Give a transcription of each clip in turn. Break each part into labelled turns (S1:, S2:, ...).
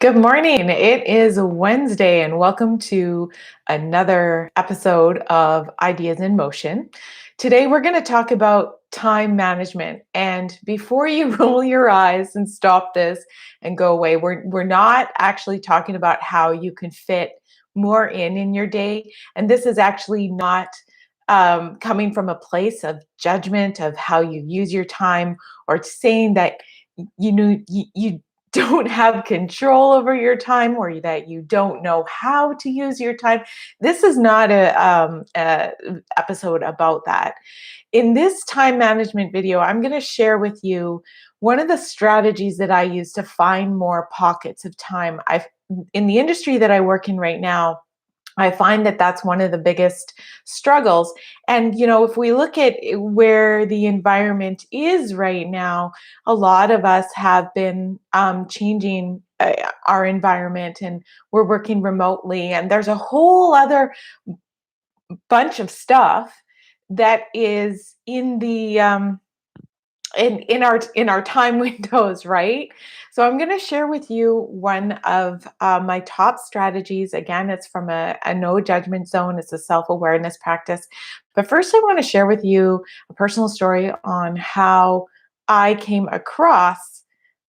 S1: Good morning. It is Wednesday, and welcome to another episode of Ideas in Motion. Today, we're going to talk about time management. And before you roll your eyes and stop this and go away, we're not actually talking about how you can fit more in your day. And this is actually not coming from a place of judgment of how you use your time or saying that you don't have control over your time or that you don't know how to use your time. This is not a episode about that. In this time management video, I'm going to share with you one of the strategies that I use to find more pockets of time. I've in the industry that I work in right now, I find that that's one of the biggest struggles. And, if we look at where the environment is right now, a lot of us have been changing our environment and we're working remotely. And there's a whole other bunch of stuff that is in our time windows, right? So I'm going to share with you one of my top strategies. Again, it's from a no judgment zone. It's a self-awareness practice. But first, I want to share with you a personal story on how I came across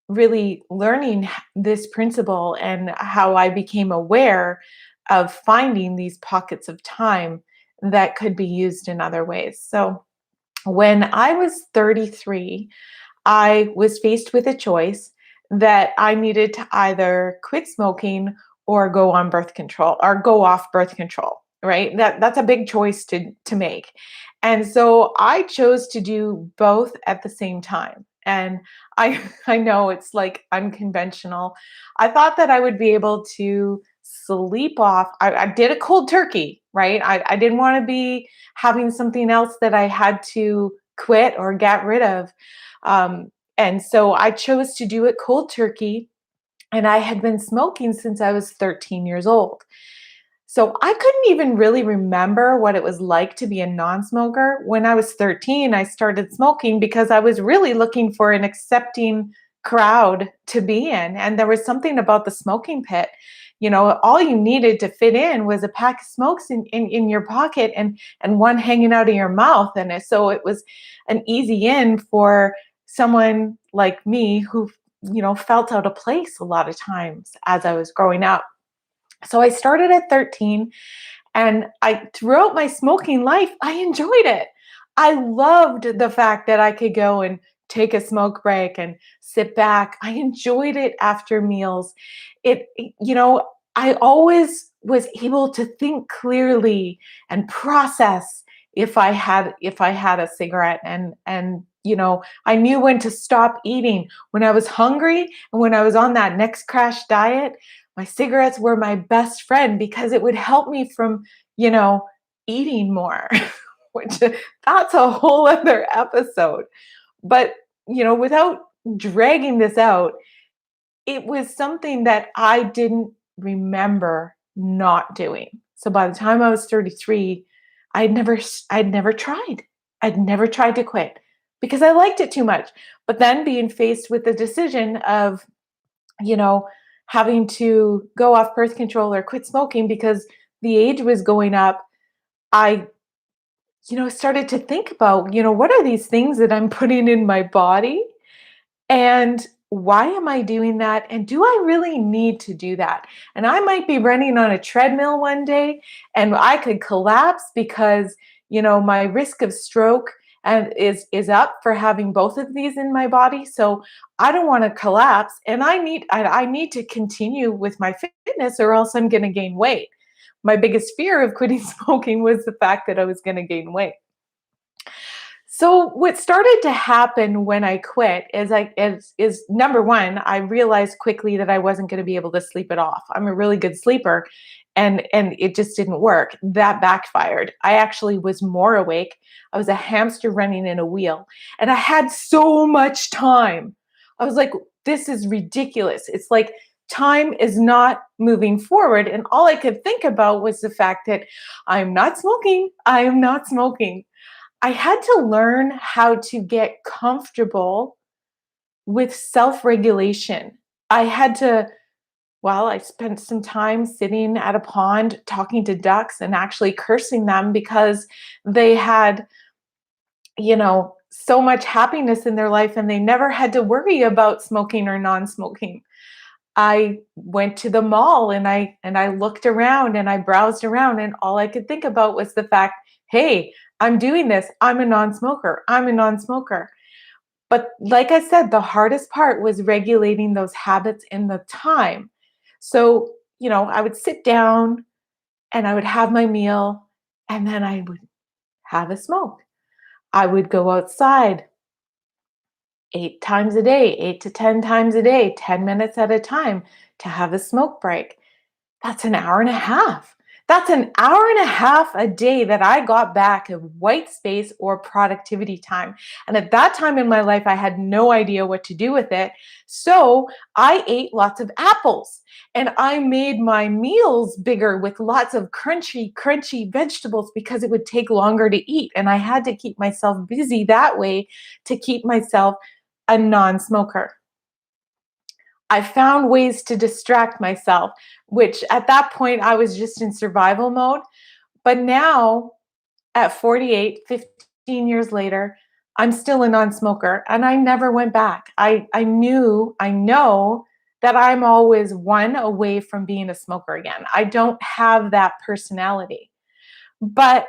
S1: really learning this principle and how I became aware of finding these pockets of time that could be used in other ways. So when I was 33, I was faced with a choice that I needed to either quit smoking or go on birth control or go off birth control, right? That's a big choice to make. And so I chose to do both at the same time. And I I know it's like unconventional. I thought that I would be able to sleep off. I did a cold turkey, right? I didn't want to be having something else that I had to quit or get rid of. And so I chose to do it cold turkey. And I had been smoking since I was 13 years old. So I couldn't even really remember what it was like to be a non smoker. When I was 13, I started smoking because I was really looking for an accepting crowd to be in. And there was something about the smoking pit. All you needed to fit in was a pack of smokes in your pocket and one hanging out of your mouth. So it was an easy in for someone like me who, felt out of place a lot of times as I was growing up. So I started at 13, and I throughout my smoking life, I enjoyed it. I loved the fact that I could go and take a smoke break and sit back. I enjoyed it after meals. I always was able to think clearly and process if I had a cigarette, and I knew when to stop eating when I was hungry and when I was on that next crash diet. My cigarettes were my best friend because it would help me from, you know, eating more, which that's a whole other episode. But, without dragging this out, it was something that I didn't remember not doing. So by the time I was 33, I'd never tried. I'd never tried to quit because I liked it too much. But then being faced with the decision of, you know, having to go off birth control or quit smoking because the age was going up, I, started to think about, what are these things that I'm putting in my body? And why am I doing that? And do I really need to do that? And I might be running on a treadmill one day and I could collapse because, my risk of stroke and is up for having both of these in my body. So I don't want to collapse and I need to continue with my fitness or else I'm going to gain weight. My biggest fear of quitting smoking was the fact that I was going to gain weight. So what started to happen when I quit is number one, I realized quickly that I wasn't going to be able to sleep it off. I'm a really good sleeper, and it just didn't work. That backfired. I actually was more awake. I was a hamster running in a wheel, and I had so much time. I was like, this is ridiculous. It's like time is not moving forward, and all I could think about was the fact that I'm not smoking. I am not smoking. I had to learn how to get comfortable with self regulation. I had to Well, I spent some time sitting at a pond talking to ducks and actually cursing them because they had, so much happiness in their life and they never had to worry about smoking or non-smoking. I went to the mall and I looked around and I browsed around and all I could think about was the fact, hey, I'm doing this. I'm a non-smoker. I'm a non-smoker. But like I said, the hardest part was regulating those habits in the time. So, I would sit down and I would have my meal and then I would have a smoke. I would go outside 8 times a day, 8 to 10 times a day, 10 minutes at a time to have a smoke break. That's an hour and a half. That's an hour and a half a day that I got back of white space or productivity time. And at that time in my life, I had no idea what to do with it. So I ate lots of apples and I made my meals bigger with lots of crunchy, crunchy vegetables because it would take longer to eat. And I had to keep myself busy that way to keep myself a non smoker. I found ways to distract myself, which at that point I was just in survival mode. But now at 48, 15 years later, I'm still a non-smoker and I never went back. I know that I'm always one away from being a smoker again. I don't have that personality. But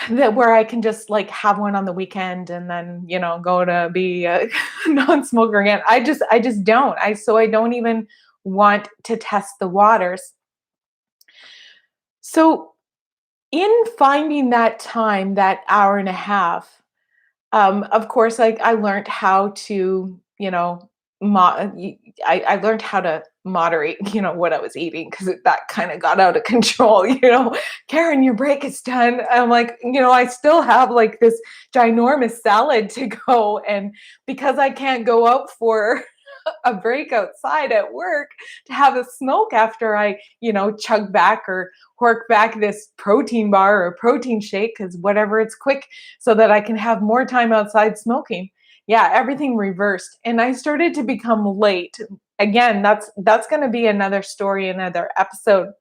S1: that where I can just like have one on the weekend and then, go to be a non-smoker again. I just don't. I don't even want to test the waters. So in finding that time, that hour and a half, of course, I learned how to, I learned how to moderate, what I was eating because that kind of got out of control. Karen, your break is done. I'm like, I still have like this ginormous salad to go, and because I can't go out for a break outside at work to have a smoke after I, chug back or hork back this protein bar or protein shake, because whatever, it's quick so that I can have more time outside smoking. Yeah, everything reversed. And I started to become late. Again, that's going to be another story, another episode.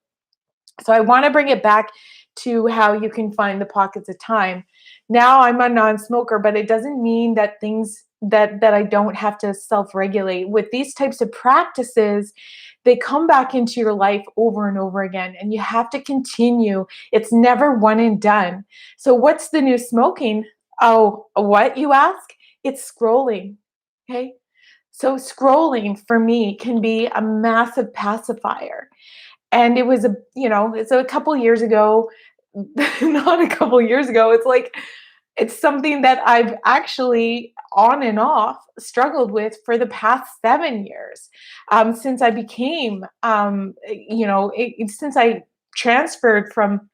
S1: So I want to bring it back to how you can find the pockets of time. Now I'm a non-smoker, but it doesn't mean that things that I don't have to self-regulate. With these types of practices, they come back into your life over and over again, and you have to continue. It's never one and done. So what's the new smoking? Oh, what you ask? It's scrolling. Okay? So scrolling for me can be a massive pacifier. And it was it's a couple years ago, not a couple years ago. It's like it's something that I've actually on and off struggled with for the past 7 years, since I became, since I transferred from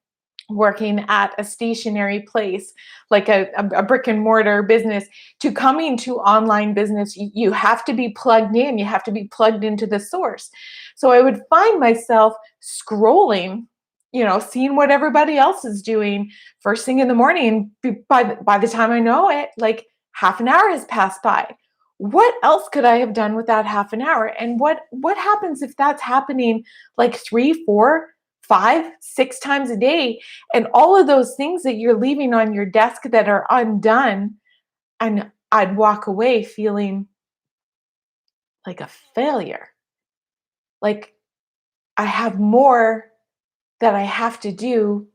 S1: working at a stationary place like a brick and mortar business to coming to online business. You have to be plugged in, you have to be plugged into the source. So I would find myself scrolling, seeing what everybody else is doing first thing in the morning. By the time I know it, like half an hour has passed by. What else could I have done with that half an hour? And what happens if that's happening like 3, 4, 5, 6 times a day, and all of those things that you're leaving on your desk that are undone? And I'd walk away feeling like a failure. Like I have more that I have to do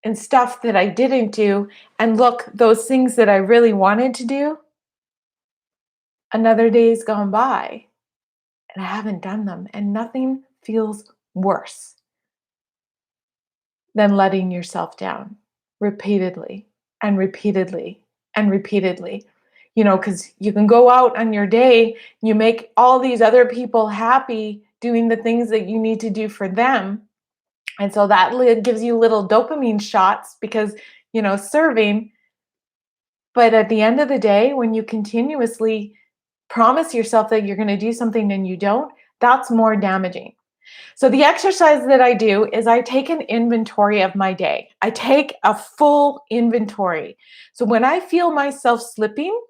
S1: and stuff that I didn't do. And look, those things that I really wanted to do, another day's gone by and I haven't done them. And nothing feels worse than letting yourself down repeatedly and repeatedly and repeatedly. Because you can go out on your day, you make all these other people happy doing the things that you need to do for them. And so that gives you little dopamine shots because, serving. But at the end of the day, when you continuously promise yourself that you're going to do something and you don't, that's more damaging. So the exercise that I do is I take an inventory of my day. I take a full inventory. So when I feel myself slipping,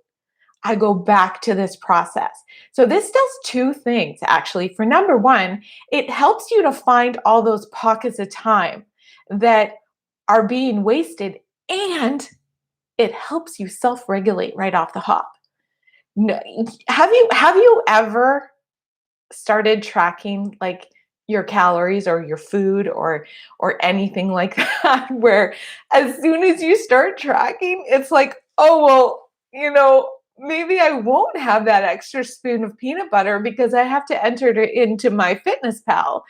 S1: I go back to this process. So this does two things actually. For number one, it helps you to find all those pockets of time that are being wasted, and it helps you self-regulate right off the hop. No, have you ever started tracking like your calories or your food or anything like that where as soon as you start tracking it's like, oh well, maybe I won't have that extra spoon of peanut butter because I have to enter it into my fitness pal,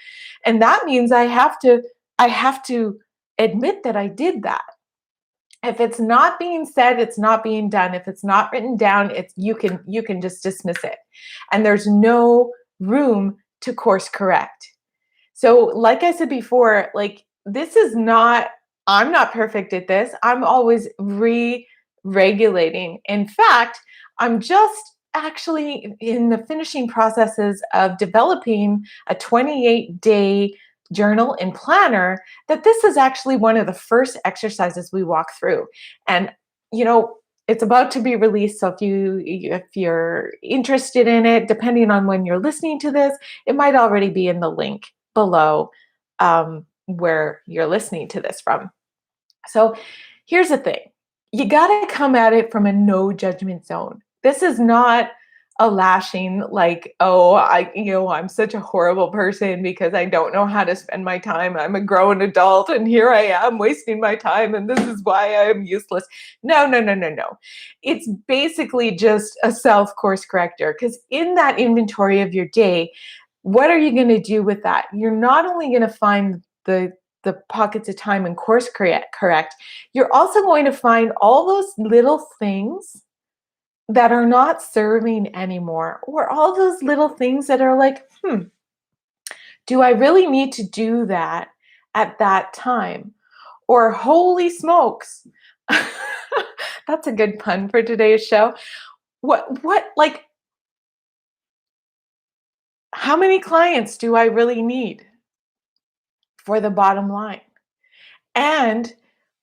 S1: and that means I have to admit that I did that. If it's not being said, it's not being done. If it's not written down, it's you can just dismiss it. And there's no room to course correct. So, like I said before, like this is not I'm not perfect at this. I'm always re-regulating. In fact, I'm just actually in the finishing processes of developing a 28-day journal and planner that this is actually one of the first exercises we walk through. And you know, it's about to be released, so if you're interested in it, depending on when you're listening to this, it might already be in the link below where you're listening to this from. So here's the thing, you got to come at it from a no judgment zone. This is not a lashing like, oh, I'm such a horrible person because I don't know how to spend my time. I'm a grown adult and here I am wasting my time and this is why I am useless. No, no, no, no, no. It's basically just a self course corrector because in that inventory of your day, what are you going to do with that? You're not only going to find the pockets of time and course correct, you're also going to find all those little things that are not serving anymore, or all those little things that are like, do I really need to do that at that time? Or holy smokes. That's a good pun for today's show. Like, how many clients do I really need for the bottom line? And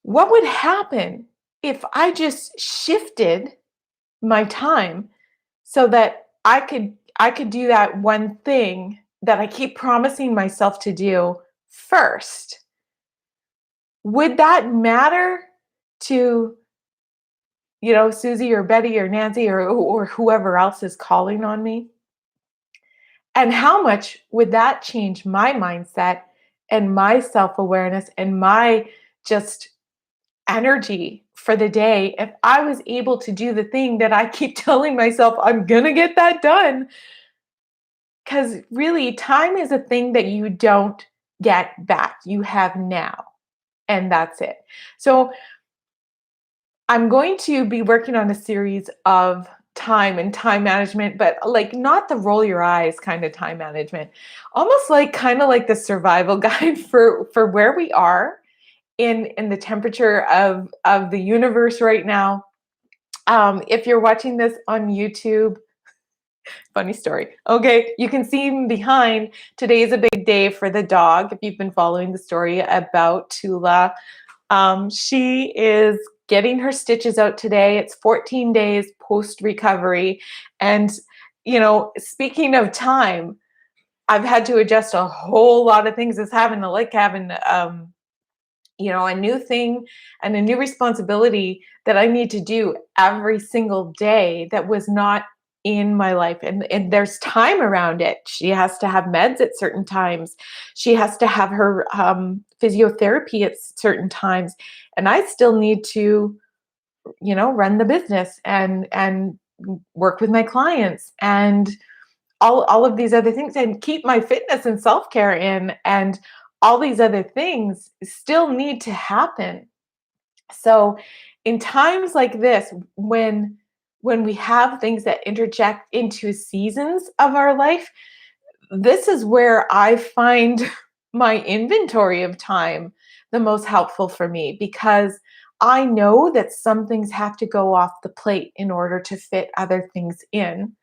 S1: what would happen if I just shifted my time so that I could do that one thing that I keep promising myself to do first? Would that matter to, Susie or Betty or Nancy or whoever else is calling on me? And how much would that change my mindset and my self-awareness and my just energy for the day if I was able to do the thing that I keep telling myself I'm gonna get that done? Because really, time is a thing that you don't get back. You have now, and that's it. So, I'm going to be working on a series of time and time management, but like not the roll your eyes kind of time management, almost like kind of like the survival guide for where we are in the temperature of the universe right now. If you're watching this on YouTube, funny story. Okay, you can see him behind. Today is a big day for the dog. If you've been following the story about Tula, she is getting her stitches out today. It's 14 days post recovery. And, speaking of time, I've had to adjust a whole lot of things. It's having a new thing and a new responsibility that I need to do every single day that was not in my life. And there's time around it. She has to have meds at certain times. She has to have her physiotherapy at certain times. And I still need to, run the business and work with my clients and all of these other things and keep my fitness and self-care in, and all these other things still need to happen. So in times like this, when we have things that interject into seasons of our life, this is where I find my inventory of time the most helpful for me, because I know that some things have to go off the plate in order to fit other things in,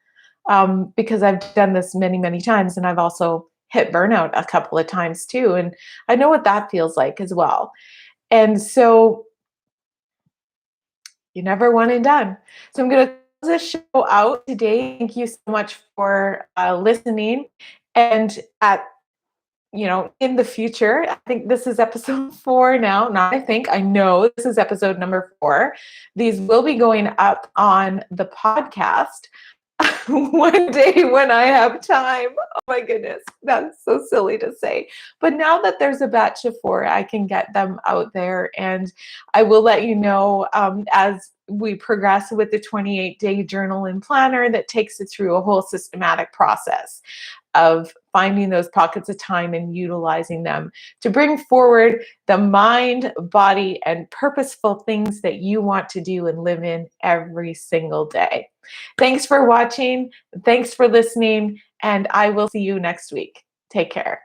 S1: because I've done this many, many times, and I've also hit burnout a couple of times too. And I know what that feels like as well. And so you never one and done. So I'm going to the show out today. Thank you so much for listening. And in the future, I think this is episode 4 now. Not I think, I know this is episode number 4. These will be going up on the podcast one day when I have time. Oh my goodness, that's so silly to say. But now that there's a batch of 4, I can get them out there, and I will let you know as we progress with the 28-day journal and planner that takes it through a whole systematic process of finding those pockets of time and utilizing them to bring forward the mind, body, and purposeful things that you want to do and live in every single day. Thanks for watching. Thanks for listening. And I will see you next week. Take care.